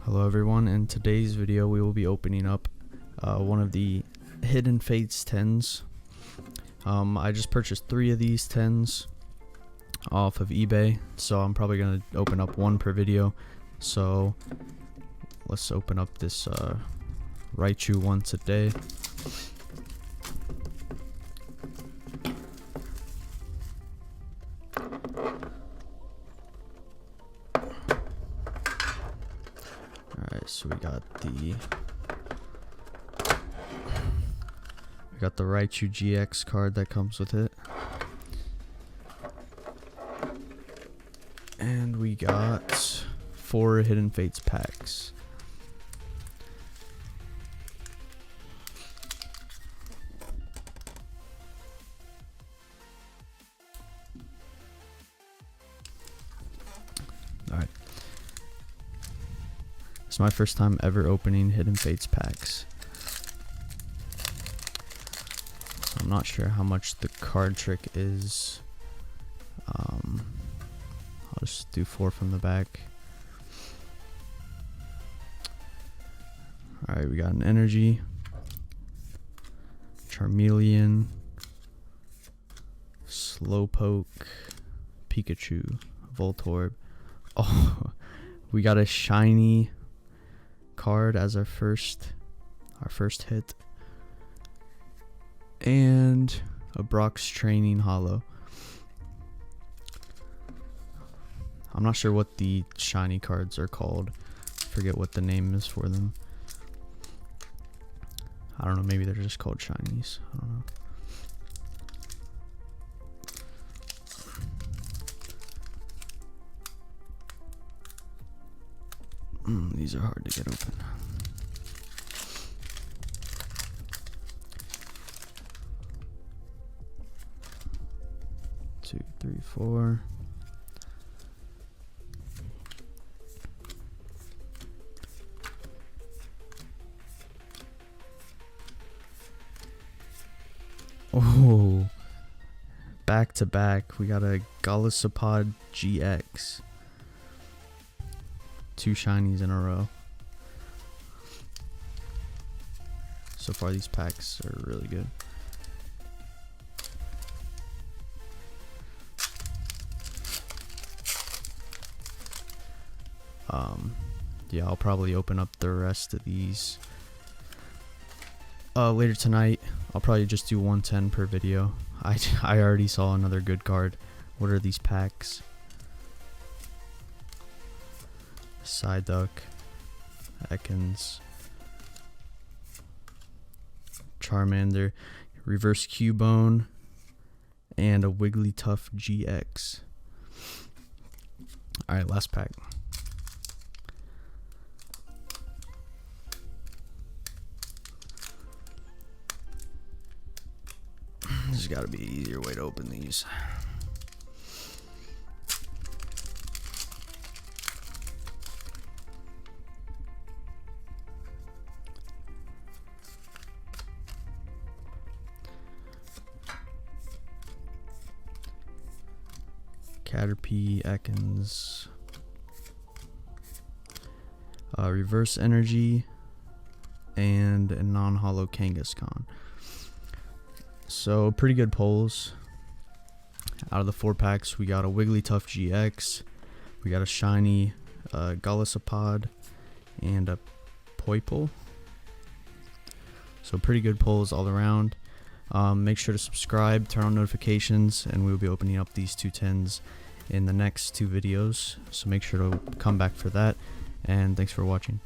Hello everyone, in today's video we will be opening up one of the Hidden Fates 10s. I just purchased 3 of these 10s off of eBay, so I'm probably going to open up one per video. So let's open up this Raichu one today. Alright, so we got the Raichu GX card that comes with it. And we got 4 Hidden Fates packs. Alright. It's my first time ever opening Hidden Fates packs. So I'm not sure how much the card trick is. I'll just do 4 from the back. Alright, we got an Energy, Charmeleon, Slowpoke, Pikachu, Voltorb. Oh, we got a shiny card as our first hit, and a Brock's Training Holo. I'm not sure what the shiny cards are called. Forget what the name is for them. I don't know, maybe they're just called shinies. I don't know. These are hard to get open. Two, three, 4. Oh, back to back, we got a Golisopod GX. 2 shinies in a row. So far these packs are really good. Yeah, I'll probably open up the rest of these later tonight. I'll probably just do 110 per video. I already saw another good card. What are these packs? Psyduck, Ekans, Charmander, Reverse Cubone, and a Wigglytuff GX. Alright, last pack. There's got to be an easier way to open these. Caterpie, Ekans, Reverse Energy, and a non-holo Kangaskhan. So pretty good pulls. Out of the 4 packs, we got a Wigglytuff GX, we got a shiny Golisopod, and a Poipole. So pretty good pulls all around. Make sure to subscribe, turn on notifications, and we'll be opening up these 2 10s in the next 2 videos. So make sure to come back for that, and thanks for watching.